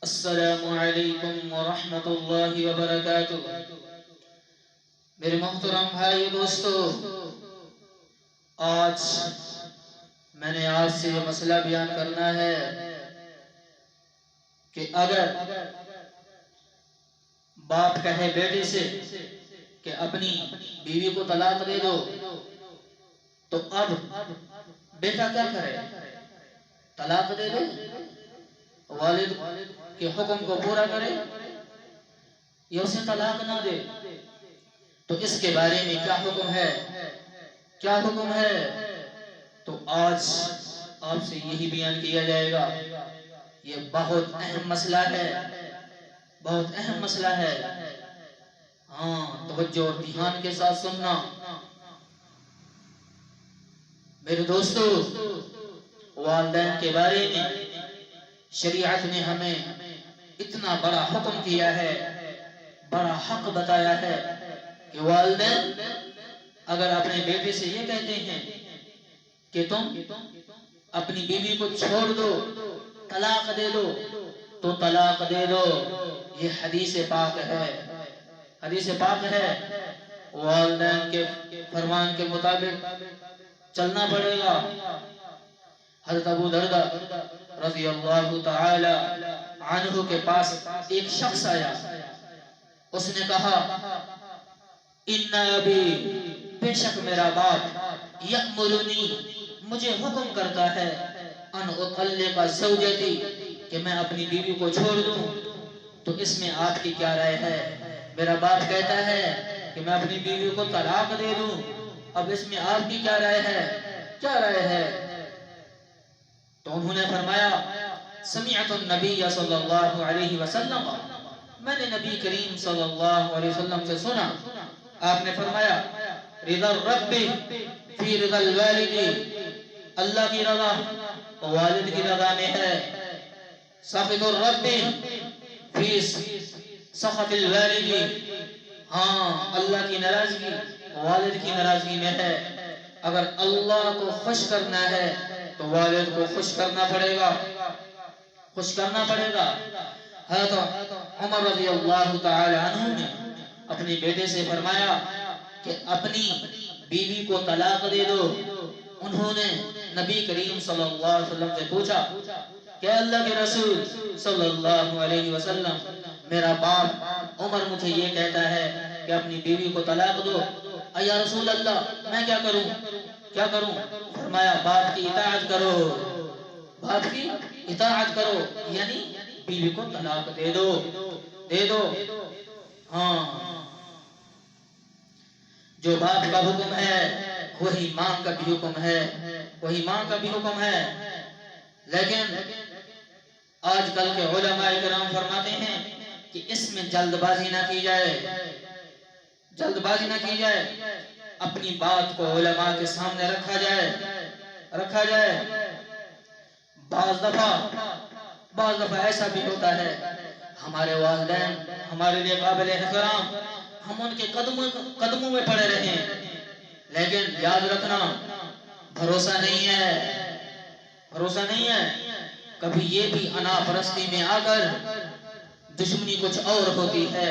السلام علیکم ورحمۃ اللہ وبرکاتہ۔ میرے محترم بھائی دوستو، آج میں نے آپ سے یہ مسئلہ بیان کرنا ہے کہ اگر باپ کہے بیٹے سے کہ اپنی بیوی کو طلاق دے دو تو اب بیٹا کیا کرے؟ طلاق دے دے، والد کے حکم کو پورا کرے یا اسے طلاق نہ دے؟ تو اس کے بارے میں کیا حکم ہے؟ کیا حکم ہے؟ تو آج آپ سے یہی بیان کیا جائے گا۔ یہ بہت اہم مسئلہ ہے، بہت اہم مسئلہ ہے۔ توجہ اور دھیان کے ساتھ سننا میرے دوستو۔ والدین کے بارے میں شریعت نے ہمیں اتنا بڑا حکم کیا ہے، بڑا حق بتایا ہے کہ والدین اگر اپنے بیٹے سے یہ کہتے ہیں کہ تم اپنی بیوی کو چھوڑ دو، طلاق دے دو، تو طلاق دے دو۔ یہ حدیث پاک ہے، حدیث پاک ہے۔ والدین کے فرمان کے مطابق چلنا پڑے گا۔ حضرت ابو دردہ رضی اللہ تعالی عنہ کے پاس ایک شخص آیا، اس نے کہا ان ابی، بے شک میرا باپ، یأمرنی، مجھے حکم کرتا ہے، ان اطلق زوجتی، کہ میں اپنی بیوی کو چھوڑ دوں، تو اس میں آپ کی کیا رائے ہے؟ میرا باپ کہتا ہے کہ میں اپنی بیوی کو طلاق دے دوں، اب اس میں آپ کی کیا رائے ہے؟ کیا رائے ہے؟ تو انہوں نے فرمایا سمعت النبی صلی اللہ علیہ وسلم، میں نے نبی کریم صلی اللہ علیہ وسلم سے سنا، آپ نے فرمایا رضا الرب فی رضا الوالد، اللہ کی رضا والد کی رضا میں ہے، سخط الرب فی سخط الوالد، اللہ کی ناراضگی والد کی ناراضگی میں ہے۔ اگر اللہ کو خوش کرنا ہے تو والد کو خوش کرنا پڑے گا، خوش کرنا پڑے گا۔ حضرت عمر رضی اللہ تعالی عنہ نے اپنے بیٹے سے فرمایا کہ اپنی بیوی کو طلاق دے دو۔ انہوں نے نبی کریم صلی اللہ علیہ وسلم سے پوچھا کہ اللہ کے رسول صلی اللہ علیہ وسلم، میرا باپ عمر مجھے یہ کہتا ہے کہ اپنی بیوی کو طلاق دو، یا رسول اللہ میں کیا کروں؟ کیا کروں؟ فرمایا باپ کی اطاعت کرو، باپ کی اطاعت کرو، یعنی بیوی کو طلاق دے دو، دے دو۔ جو باپ کا حکم ہے وہی ماں کا بھی حکم ہے، وہی ماں کا بھی حکم ہے۔ لیکن آج کل کے علماء کرام فرماتے ہیں کہ اس میں جلد بازی نہ کی جائے، جلد بازی نہ کی جائے، اپنی بات کو علماء کے سامنے رکھا جائے، رکھا جائے۔ بعض دفعہ ایسا بھی ہوتا ہے ہمارے والدین ہمارے لیے قابل احترام، ہم ان کے قدموں میں پڑے رہیں، لیکن یاد رکھنا بھروسہ نہیں ہے، بھروسہ نہیں ہے۔ کبھی یہ بھی انا پرستی میں آ کر دشمنی کچھ اور ہوتی ہے،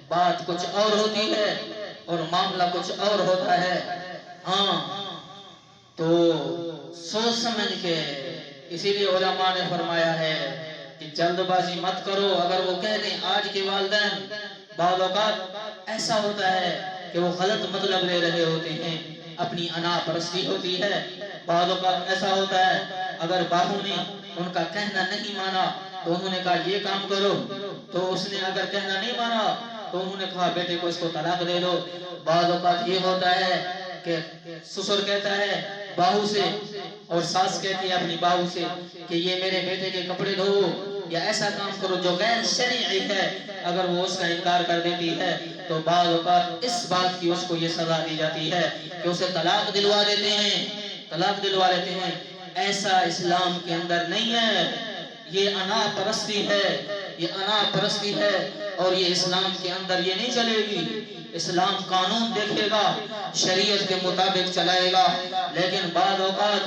بات کچھ اور ہوتی ہے اور معاملہ کچھ اور ہوتا ہے۔ تو سوچ سمجھ کے، اسی لیے علماء نے فرمایا ہے کہ جلد بازی مت کرو۔ اگر وہ کہہ دیں، آج کے والدین بعض اوقات ایسا ہوتا ہے کہ وہ غلط مطلب لے رہے ہوتے ہیں، اپنی انا پرستی ہوتی ہے۔ بعض اوقات ایسا ہوتا ہے اگر باہو نے ان کا کہنا نہیں مانا تو انہوں نے کہا یہ کام کرو، تو اس نے اگر کہنا نہیں مانا تو انہوں نے کہا بیٹے کو اس کو طلاق دے دو۔ بعض اوقات یہ ہوتا ہے کہ سسر کہتا ہے باہو سے اور ساس کہتی ہے اپنی باہو سے کہ یہ میرے بیٹے کے کپڑے دھو یا ایسا کام کرو جو غیر شرعی ہے۔ اگر وہ اس کا انکار کر دیتی ہے تو بعض اوقات اس بات کی اس کو یہ سزا دی جاتی ہے کہ اسے طلاق دلوا دیتے ہیں، طلاق دلوا لیتے ہیں۔ ایسا اسلام کے اندر نہیں ہے، یہ انا پرستی ہے، یہ انا پرستی ہے، اور یہ اسلام کے اندر یہ نہیں چلے گی۔ اسلام قانون دیکھے گا، شریعت کے مطابق چلائے گا، لیکن بعض اوقات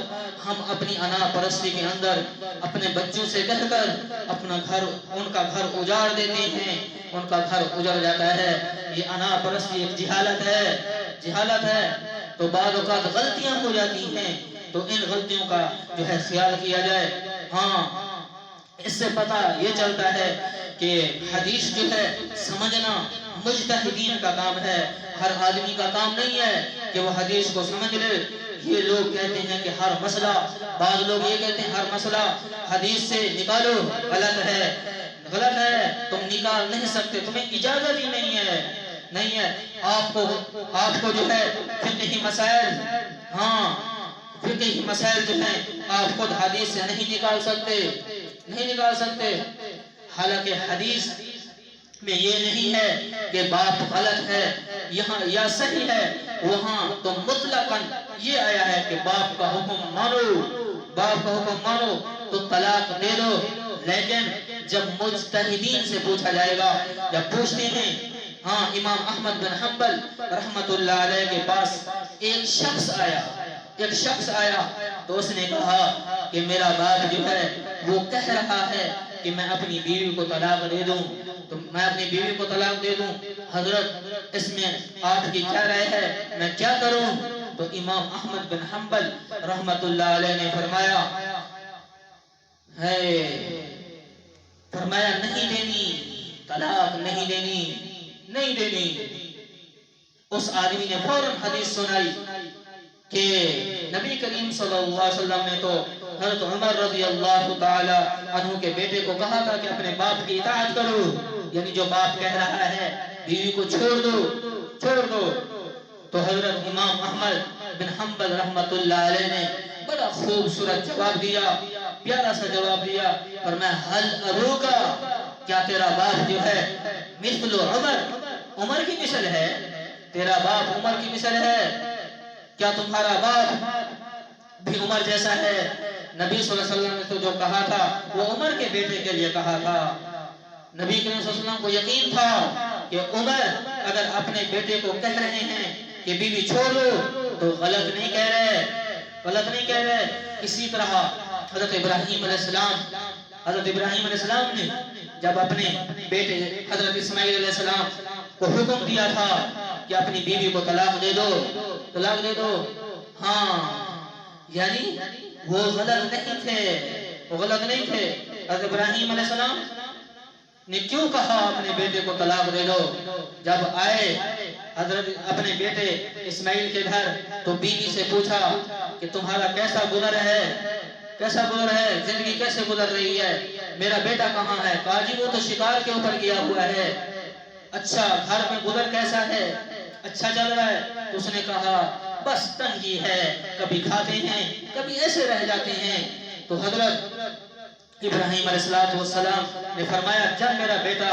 ہم اپنی انا پرستی کے اندر اپنے بچوں سے کہہ کر اپنا گھر، ان کا گھر اجاڑ دیتے ہیں، ان کا گھر اجڑ جاتا ہے۔ یہ انا پرستی ایک جہالت ہے۔ تو بعض اوقات غلطیاں ہو جاتی ہیں، تو ان غلطیوں کا جو ہے خیال کیا جائے۔ ہاں، اس سے پتہ یہ چلتا ہے کہ حدیث جو ہے سمجھنا مجتہدین کا کام ہے، ہر آدمی کا کام نہیں ہے کہ وہ حدیث کو سمجھ لے۔ یہ لوگ کہتے ہیں کہ ہر مسئلہ، بعض لوگ یہ کہتے ہیں ہر مسئلہ حدیث سے نکالو، غلط ہے، تم نکال نہیں سکتے، تمہیں اجازت ہی نہیں ہے۔ آپ کو جو ہے فقہی مسائل، فقہی مسائل جو ہیں آپ خود حدیث سے نہیں نکال سکتے۔ حالانکہ حدیث میں یہ نہیں ہے کہ باپ غلط ہے یہاں یا صحیح ہے، وہاں تو مطلقاً یہ آیا ہے کہ باپ کا حکم مانو تو طلاق دے دو۔ لیکن جب مجتہدین سے پوچھا جائے گا، جب پوچھتے ہیں، امام احمد بن حنبل رحمت اللہ علیہ کے پاس ایک شخص آیا تو اس نے کہا کہ میرا باپ جو ہے وہ کہہ رہا ہے کہ میں اپنی بیوی کو طلاق دے دوں، تو میں اپنی بیوی کو طلاق دے دوں، حضرت اس میں آپ کی کیا رائے ہے، میں کیا کروں؟ تو امام احمد بن حنبل رحمت اللہ علیہ نے فرمایا نہیں دینی، طلاق نہیں دینی۔ اس آدمی نے فوراً حدیث سنائی کہ نبی کریم صلی اللہ علیہ وسلم نے تو حضرت عمر رضی اللہ تعالی عنہ کے بیٹے کو کہا تھا کہ اپنے باپ کی اطاعت کرو، یعنی جو باپ کہہ رہا ہے بیوی کو چھوڑ دو۔ تو حضرت امام احمد بن حنبل رحمت اللہ علیہ نے بڑا خوبصورت جواب دیا، پیارا سا جواب دیا، اور میں حل ابوکا، کیا تیرا باپ جو ہے مثل عمر کی مثل ہے؟ تیرا باپ عمر کی مثل ہے؟ کیا تمہارا باپ بھی عمر جیسا ہے؟ نبی صلی اللہ علیہ وسلم نے تو جو کہا تھا وہ عمر کے بیٹے کے لیے کہا تھا۔ نبی کریم صلی اللہ علیہ وسلم کو یقین تھا کہ عمر اگر اپنے بیٹے کو کہہ رہے ہیں کہ بیوی چھوڑ دو تو غلط نہیں کہہ رہے۔ اسی طرح حضرت ابراہیم علیہ السلام نے جب اپنے بیٹے حضرت اسماعیل علیہ السلام کو حکم دیا تھا کہ اپنی بیوی کو طلاق دے دو، یعنی وہ غلط نہیں تھے۔ حضرت ابراہیم علیہ السلام نے کیوں کہا اپنے بیٹے کو طلاق دے دو؟ جب آئے حضرت اپنے بیٹے اسماعیل کے گھر تو بیوی سے پوچھا کہ تمہارا کیسا گزر ہے، زندگی کیسے گزر رہی ہے، میرا بیٹا کہاں ہے؟ کہا جی وہ تو شکار کے اوپر گیا ہوا ہے۔ اچھا گھر میں گزر کیسا ہے، اچھا چل رہا ہے؟ تو اس نے کہا بس تنگی ہے، کبھی کھاتے ہیں کبھی ایسے رہ جاتے ہیں۔ تو حضرت ابراہیم علیہ السلام نے فرمایا جب میرا بیٹا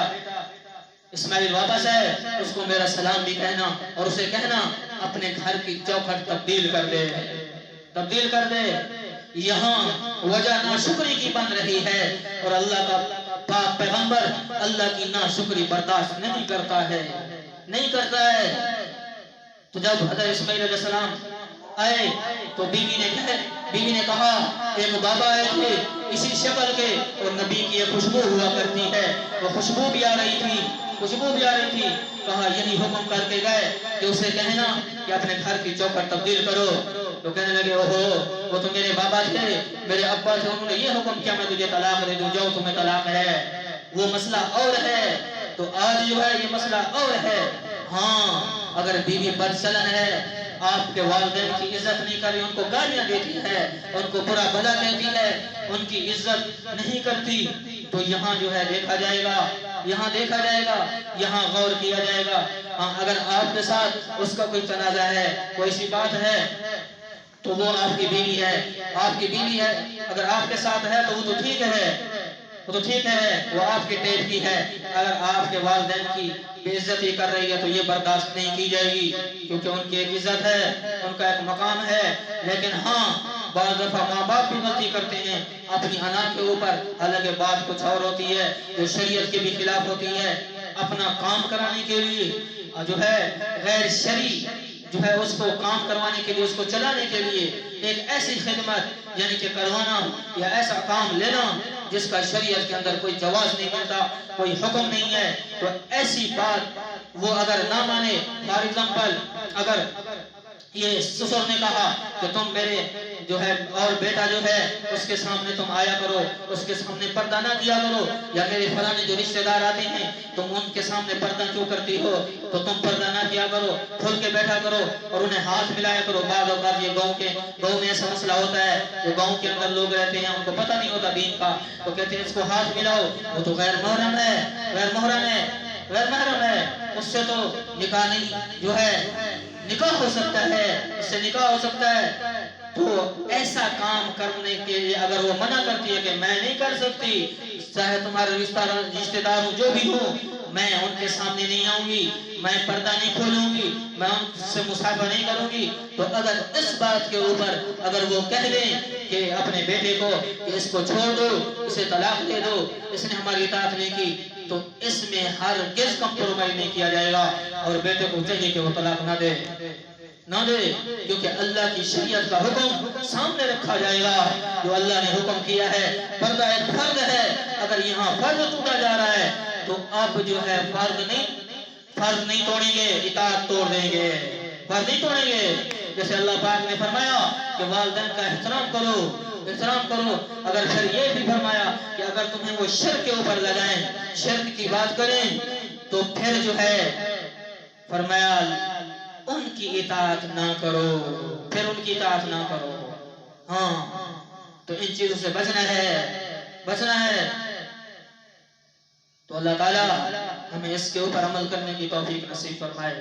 اسماعیل واپس آئے اس کو میرا سلام بھی کہنا اور اسے کہنا اپنے گھر کی چوکھٹ تبدیل کر دے۔ یہاں وجہ ناشکری کی بن رہی ہے اور اللہ کا پاک پیغمبر اللہ کی ناشکری برداشت نہیں کرتا ہے۔ تو جب حضرت اسماعیل علیہ السلام آئے تو بیوی نے کہا ایک بابا آئے تھے اسی شکل کے اور نبی کی ایک خوشبو ہوا کرتی ہے، وہ خوشبو بھی آ رہی تھی۔ کہا یہی حکم کر کے گئے کہ اسے کہنا کہ اپنے گھر کی چوکھٹ تبدیل کرو۔ تو کہنے لگے وہ تو میرے بابا تھے، میرے ابا تھے، انہوں نے یہ حکم کیا میں تجھے طلاق دے دوں، جاؤ تمہیں طلاق ہے۔ وہ مسئلہ اور ہے، تو آج جو ہے یہ مسئلہ اور ہے۔ اگر بیوی بدچلن ہے، آپ کے والدین کی عزت نہیں کر رہی، ان کو گالیاں دیتی ہے، ان کو برا بھلا کہتی ہے، ان کی عزت نہیں کرتی، تو یہاں جو ہے دیکھا جائے گا، یہاں غور کیا جائے گا۔ اگر آپ کے ساتھ اس کا کوئی تنازع ہے، کوئی سی بات ہے، تو وہ آپ کی بیوی ہے، اگر آپ کے ساتھ ہے تو وہ تو ٹھیک ہے، وہ آپ کے ٹیپ کی ہے۔ اگر آپ کے والدین کی بے عزتی کر رہی ہے تو یہ برداشت نہیں کی جائے گی، کیونکہ ان کی ایک عزت ہے، ان کا ایک مقام ہے۔ لیکن بعض دفعہ ماں باپ بھی غلطی کرتے ہیں اپنی انا کے اوپر، حالانکہ بات کچھ اور ہوتی ہے جو شریعت کے بھی خلاف ہوتی ہے۔ اپنا کام کرانے کے لیے جو ہے غیر شرعی جو ہے اس کو کام کروانے کے لیے، اس کو چلانے کے لیے ایک ایسی خدمت یعنی کہ کروانا یا ایسا کام لینا جس کا شریعت کے اندر کوئی جواز نہیں ملتا، کوئی حکم نہیں ہے، تو ایسی بات وہ اگر نہ مانے. فار ایگزامپل اگر یہ سسر نے کہا کہ تم میرے جو ہے اور بیٹا جو ہے اس کے سامنے تم آیا کرو، اس کے سامنے پردہ نہ کیا کرو، یا میرے فلانے جو رشتہ دار آتے ہیں تم ان کے سامنے پردہ کیوں کرتی ہو، تو تم پردہ نہ کیا کرو، کھل کے بیٹھا کرو اور انہیں ہاتھ ملایا کرو. بعض اوقات یہ گاؤں میں ایسا مسئلہ ہوتا ہے، جو گاؤں کے اندر لوگ رہتے ہیں ان کو پتہ نہیں ہوتا دین کا، تو کہتے ہیں اس کو ہاتھ ملاؤ، وہ تو غیر محرم ہے، غیر محرم ہے، غیر محرم ہے، اس سے تو نکاح نہیں جو ہے نکاح ہو سکتا ہے، اس سے نکاح ہو سکتا ہے. تو ایسا کام کرنے کے لیے اگر وہ منع کرتی ہے کہ میں نہیں کر سکتی، چاہے تمہارے رشتہ دار جو بھی ہوں، میں ان کے سامنے نہیں آؤں گی، میں پردہ نہیں کھولوں گی، میں ان سے مصافحہ نہیں کروں گی، تو اگر اس بات کے اوپر اگر وہ کہہ دیں کہ اپنے بیٹے کو کہ اس کو چھوڑ دو، اسے طلاق دے دو، اس نے ہماری اطاعت نہیں کی، تو اس میں ہرگز کمپرومائز نہیں کیا جائے گا، اور بیٹے کو چاہیے کہ وہ طلاق نہ دے، کیونکہ اللہ کی شریعت کا حکم سامنے رکھا جائے گا. جو اللہ نے حکم کیا ہے، پردہ ایک فرض ہے، اگر یہاں فرض ٹوٹا جا رہا ہے تو اب جو ہے فرض نہیں توڑیں گے، اطاعت توڑ دیں گے، فرض نہیں توڑیں گے. جیسے اللہ پاک نے فرمایا کہ والدین کا احترام کرو، اگر پھر یہ بھی فرمایا کہ اگر تمہیں وہ شرک کے اوپر لگائیں، شرک کی بات کریں، تو پھر جو ہے فرمایا ان کی اطاعت نہ کرو، پھر ان کی اطاعت نہ کرو. ہاں، تو ان چیزوں سے بچنا ہے. تو اللہ تعالی ہمیں اس کے اوپر عمل کرنے کی توفیق نصیب فرمائے.